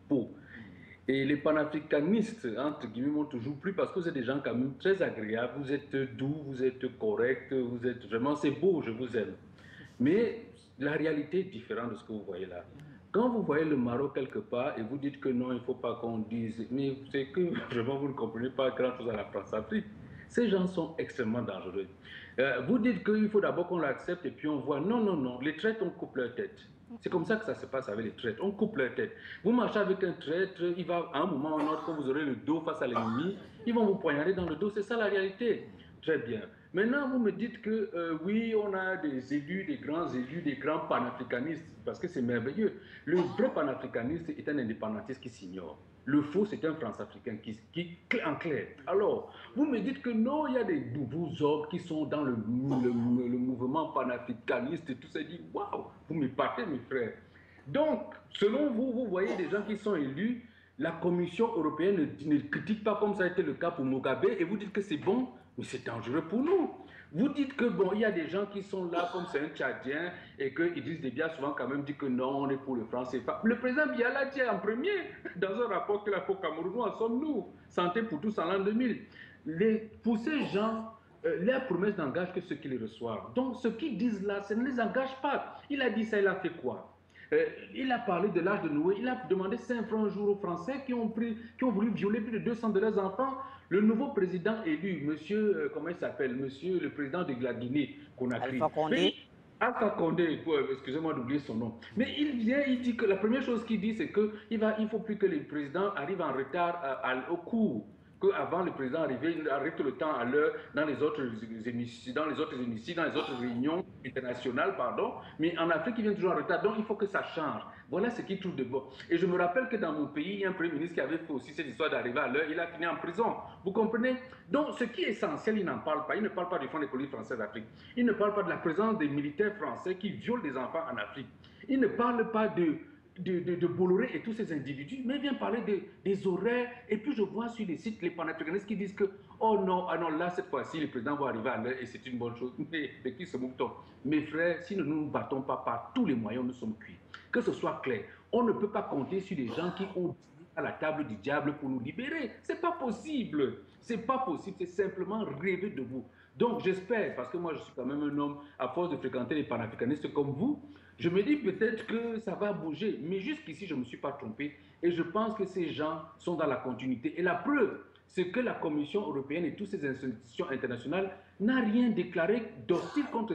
beau. Et les panafricanistes, entre guillemets, m'ont toujours plu parce que vous êtes des gens quand même très agréables, vous êtes doux, vous êtes corrects, vous êtes vraiment, c'est beau, je vous aime. Mais la réalité est différente de ce que vous voyez là. Quand vous voyez le Maroc quelque part et vous dites que non, il ne faut pas qu'on dise, mais c'est que vraiment vous ne comprenez pas grand-chose à la France-Afrique. Ces gens sont extrêmement dangereux. Vous dites qu'il faut d'abord qu'on l'accepte et puis on voit, non, non, non, les traites, on coupe leur tête. C'est comme ça que ça se passe avec les traîtres. On coupe leur tête. Vous marchez avec un traître, il va à un moment ou un autre, quand vous aurez le dos face à l'ennemi, ils vont vous poignarder dans le dos. C'est ça la réalité. Très bien. Maintenant, vous me dites que oui, on a des élus, des grands panafricanistes, parce que c'est merveilleux. Le vrai panafricaniste est un indépendantiste qui s'ignore. Le faux, c'est un France-africain qui, en clair. Alors, vous me dites que non, il y a des nouveaux hommes qui sont dans le mouvement panafricaniste et tout ça. Je dis, waouh, vous m'épatez, mes frères. Donc, selon vous, vous voyez des gens qui sont élus, la Commission européenne ne critique pas comme ça a été le cas pour Mugabe et vous dites que c'est bon, mais c'est dangereux pour nous. Vous dites que bon, il y a des gens qui sont là comme c'est un Tchadien et que Idriss Déby a souvent quand même dit que non, on est pour le franc CFA. Le président Biala dit en premier dans un rapport qu'il a fait au Cameroun, où en sommes-nous? Santé pour tous en l'an 2000. Pour ces gens, leurs promesses n'engagent que ceux qui les reçoivent. Donc ce qu'ils disent là, ça ne les engage pas. Il a dit ça, il a fait quoi? Il a parlé de l'âge de Noé, il a demandé 5 francs un jour aux Français qui ont voulu violer plus de 200 de leurs enfants. Le nouveau président élu, monsieur, comment il s'appelle, monsieur le président de la Guinée, Conakry. Alpha Condé. Alpha Condé, excusez-moi d'oublier son nom. Mais il vient, il dit que la première chose qu'il dit, c'est qu'il ne faut plus que les présidents arrivent en retard au cours. Qu'avant le président arrivait, il arrive tout le temps à l'heure dans les autres émissions, dans les autres réunions internationales, pardon. Mais en Afrique, il vient toujours en retard. Donc, il faut que ça change. Voilà ce qu'il trouve de bon. Et je me rappelle que dans mon pays, il y a un premier ministre qui avait fait aussi cette histoire d'arriver à l'heure. Il a fini en prison. Vous comprenez? Donc, ce qui est essentiel, il n'en parle pas. Il ne parle pas du Fonds des colonies françaises d'Afrique. Il ne parle pas de la présence des militaires français qui violent des enfants en Afrique. Il ne parle pas de Bolloré et tous ces individus, mais il vient parler des horaires. Et puis je vois sur les sites les panafricanistes qui disent que, oh non, ah non, là, cette fois-ci, le président va arriver à l'heure et c'est une bonne chose. Mais de qui se moque-t-on? Mes frères, si nous ne nous battons pas par tous les moyens, nous sommes cuits. Que ce soit clair, on ne peut pas compter sur des gens qui ont à la table du diable pour nous libérer. C'est pas possible. C'est pas possible. C'est simplement rêver de vous. Donc j'espère, parce que moi je suis quand même un homme, à force de fréquenter les panafricanistes comme vous, je me dis peut-être que ça va bouger. Mais jusqu'ici, je ne me suis pas trompé. Et je pense que ces gens sont dans la continuité. Et la preuve, c'est que la Commission européenne et toutes ces institutions internationales n'ont rien déclaré d'hostile contre.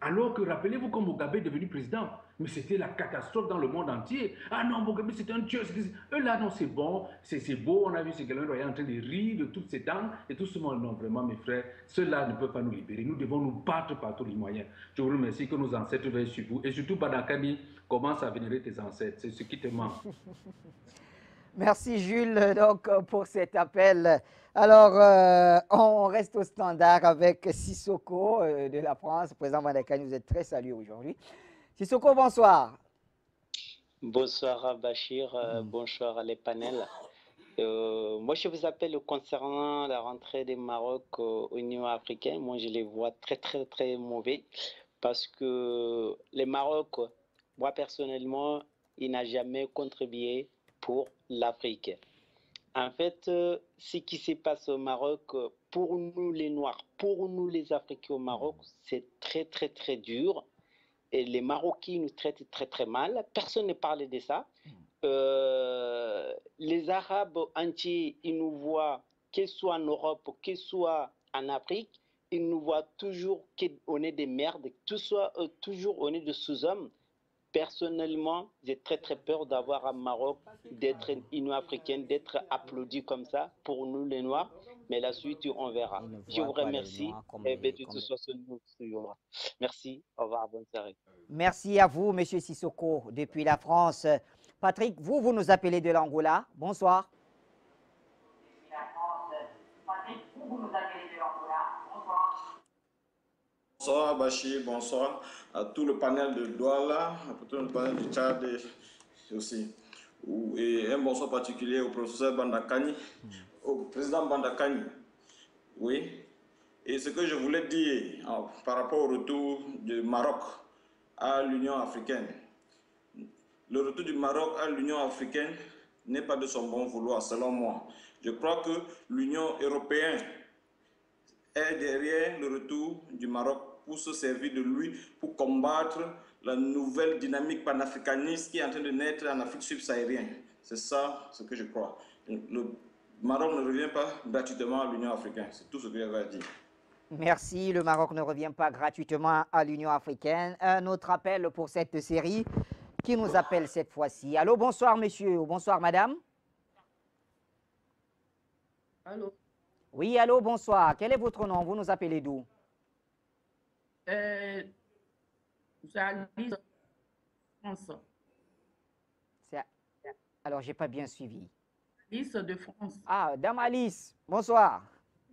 Alors que, rappelez-vous, quand Mugabe est devenu président, mais c'était la catastrophe dans le monde entier. Ah non, Mugabe, c'est un tueur. Eux là, non, c'est bon, c'est beau. On a vu ces gars en train de rire de toutes ces dents et tout ce monde. Non, vraiment, mes frères, ceux-là ne peuvent pas nous libérer. Nous devons nous battre par tous les moyens. Je vous remercie que nos ancêtres veillent sur vous. Et surtout, Badakani, commence à vénérer tes ancêtres. C'est ce qui te manque. Merci Jules donc, pour cet appel. Alors, on reste au standard avec Sissoko de la France. Président Madakani, vous êtes très salué aujourd'hui. Sissoko, bonsoir. Bonsoir Bachir, bonsoir les panels. Moi, je vous appelle concernant la rentrée des Maroc au Union africaine. Moi, je les vois très, très, très mauvais parce que les Maroc, moi personnellement, il n'a jamais contribué pour l'Afrique. En fait, ce qui se passe au Maroc, pour nous les Noirs, pour nous les Africains au Maroc, c'est très, très, très dur. Et les Marocains nous traitent très, très mal. Personne ne parle de ça. Les Arabes entiers, ils nous voient, qu'ils soient en Europe, qu'ils soient en Afrique, ils nous voient toujours qu'on est des merdes, toujours on est des sous-hommes. Personnellement, j'ai très très peur d'avoir un Maroc, d'être une africaine, d'être applaudi comme ça pour nous les Noirs. Mais la suite, on verra. Je vous remercie. Merci. Au revoir. Bonne soirée. Merci à vous, Monsieur Sissoko, depuis la France. Patrick, vous nous appelez de l'Angola. Bonsoir. Bonsoir Bachir, bonsoir à tout le panel de Douala, à tout le panel du Tchad aussi. Et un bonsoir particulier au professeur Bandakani, au président Bandakani. Oui. Et ce que je voulais dire par rapport au retour du Maroc à l'Union africaine, le retour du Maroc à l'Union africaine n'est pas de son bon vouloir, selon moi. Je crois que l'Union européenne est derrière le retour du Maroc pour se servir de lui, pour combattre la nouvelle dynamique panafricaniste qui est en train de naître en Afrique subsaharienne. C'est ça ce que je crois. Le Maroc ne revient pas gratuitement à l'Union africaine. C'est tout ce que j'avais à dire. Merci. Le Maroc ne revient pas gratuitement à l'Union africaine. Un autre appel pour cette série qui nous appelle cette fois-ci. Allô, bonsoir monsieur, ou bonsoir madame. Allô? Oui, allô, bonsoir. Quel est votre nom? Vous nous appelez d'où? C'est Alice France. Alors, je n'ai pas bien suivi. Alice de France. Ah, Dame Alice, bonsoir.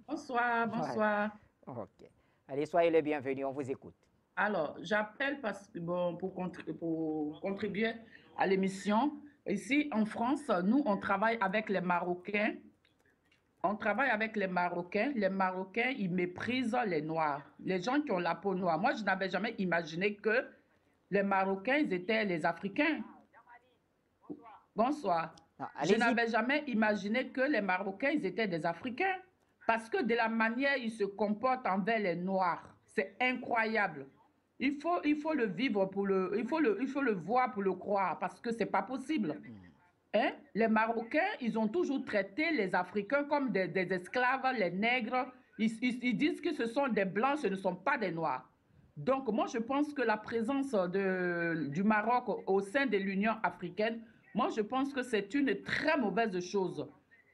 Bonsoir, bonsoir. Ouais. Ok. Allez, soyez les bienvenus, on vous écoute. Alors, j'appelle parce que pour contribuer à l'émission. Ici, en France, nous, on travaille avec les Marocains. On travaille avec les Marocains. Les Marocains, ils méprisent les Noirs. Les gens qui ont la peau noire. Moi, je n'avais jamais imaginé que les Marocains, ils étaient les Africains. Bonsoir. Non, je n'avais jamais imaginé que les Marocains, ils étaient des Africains. Parce que de la manière ils se comportent envers les Noirs, c'est incroyable. Il faut le vivre pour il faut le voir pour le croire, parce que c'est pas possible. Hein? Les Marocains, ils ont toujours traité les Africains comme des esclaves, les nègres. Ils disent que ce sont des Blancs, ce ne sont pas des Noirs. Donc, moi, je pense que la présence du Maroc au sein de l'Union africaine, moi, je pense que c'est une très mauvaise chose.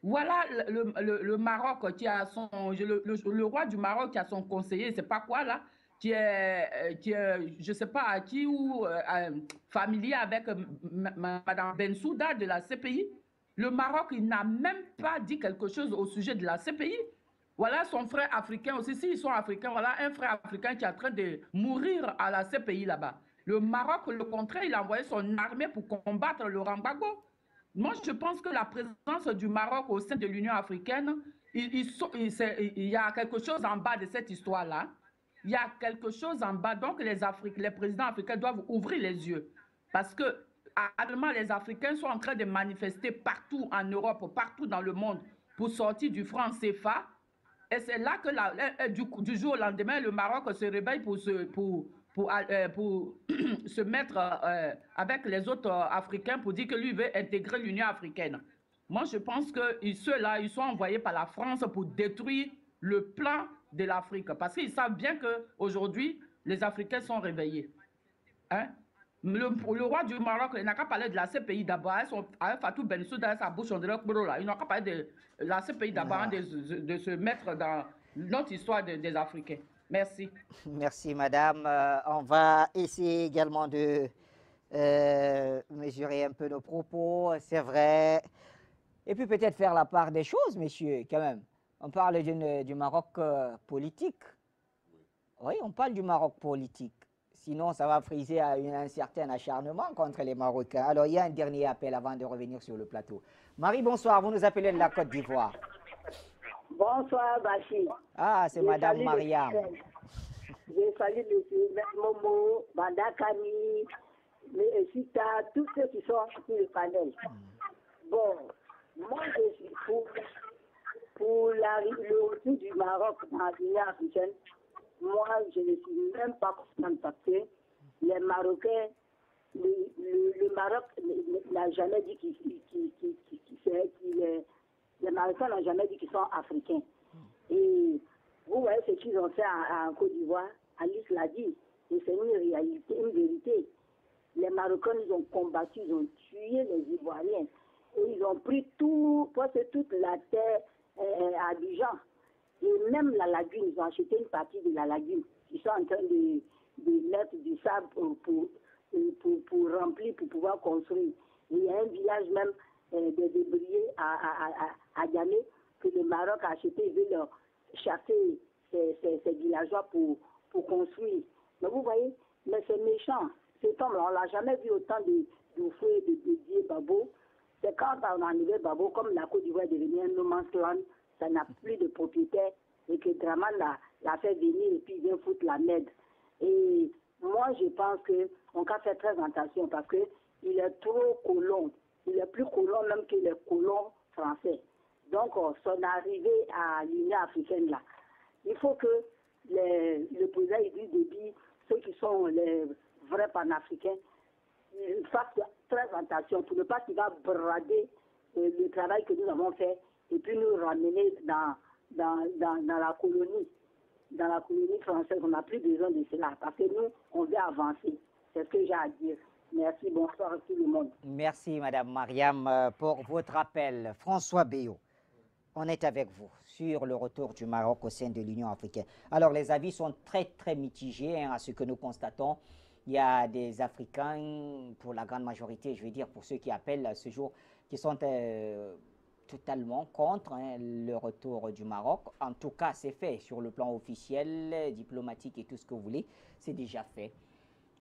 Voilà le Maroc qui a le roi du Maroc qui a son conseiller, c'est pas quoi là, qui est je sais pas qui ou familier avec Madame Bensouda de la CPI. Le Maroc, il n'a même pas dit quelque chose au sujet de la CPI. Voilà son frère africain aussi, s'ils sont africains, voilà un frère africain qui est en train de mourir à la CPI là-bas. Le Maroc, le contraire, il a envoyé son armée pour combattre Laurent Gbagbo. Moi, je pense que la présence du Maroc au sein de l'Union africaine, il y a quelque chose en bas de cette histoire-là. Il y a quelque chose en bas. Donc, les présidents africains doivent ouvrir les yeux. Parce que, actuellement, les Africains sont en train de manifester partout en Europe, partout dans le monde, pour sortir du franc CFA. Et c'est là que, du jour au lendemain, le Maroc se réveille pour se mettre avec les autres Africains pour dire que lui veut intégrer l'Union africaine. Moi, je pense que ceux-là, ils sont envoyés par la France pour détruire le plan de l'Afrique. Parce qu'ils savent bien qu'aujourd'hui, les Africains sont réveillés. Hein? Le roi du Maroc, il n'a qu'à parler de la CPI d'abord. Avec Fatou Bensouda, sa bouche, on dirait que il n'a qu'à parler de la CPI d'abord, de se mettre dans notre histoire des Africains. Merci. Merci, madame. On va essayer également de mesurer un peu nos propos, c'est vrai. Et puis peut-être faire la part des choses, messieurs, quand même. On parle du Maroc politique. Oui, on parle du Maroc politique. Sinon, ça va friser à un certain acharnement contre les Marocains. Alors, il y a un dernier appel avant de revenir sur le plateau. Marie, bonsoir. Vous nous appelez de la Côte d'Ivoire. Bonsoir, Bachir. Ah, c'est Madame Mariam. Je salue M. Momo, Bandakani, Sita, tous ceux qui sont sur le panel. Bon, moi, je suis pour le retour du Maroc dans l'Union africaine. Moi, je ne suis même pas content parce que les Marocains, le Maroc n'a jamais dit les Marocains n'ont jamais dit qu'ils sont africains. Et vous voyez ce qu'ils ont fait en Côte d'Ivoire, Alice l'a dit, et c'est une réalité, une vérité. Les Marocains, ils ont combattu, ils ont tué les Ivoiriens. Et ils ont pris presque toute la terre à Abidjan. Et même la lagune, ils ont acheté une partie de la lagune. Ils sont en train de mettre du sable pour remplir, pour pouvoir construire. Et il y a un village même de débris à Diamé que le Maroc a acheté. Il veut leur chasser ces villageois pour construire. Mais vous voyez, mais c'est méchant. Cet homme-là, on ne l'a jamais vu autant de fouets de Didier Babo. C'est quand on a enlevé Babo, comme la Côte d'Ivoire est devenue un no man's land, ça n'a plus de propriétaire et que Draman l'a fait venir et puis il vient foutre la merde. Et moi, je pense qu'on doit faire très attention parce que il est trop colon. Il est plus colon même que les colons français. Donc, son arrivée à l'Union africaine, là, il faut que le président Idriss Déby, ceux qui sont les vrais panafricains, ils fassent très attention pour ne pas qu'il va brader le travail que nous avons fait et puis nous ramener dans la colonie. Dans la colonie française, on n'a plus besoin de cela parce que nous, on veut avancer. C'est ce que j'ai à dire. Merci, bonsoir à tout le monde. Merci, Madame Mariam, pour votre appel. François Béot, on est avec vous sur le retour du Maroc au sein de l'Union africaine. Alors, les avis sont très, très mitigés à ce que nous constatons. Il y a des Africains, pour la grande majorité, je veux dire, pour ceux qui appellent ce jour, qui sont totalement contre le retour du Maroc. En tout cas, c'est fait sur le plan officiel, diplomatique et tout ce que vous voulez. C'est déjà fait.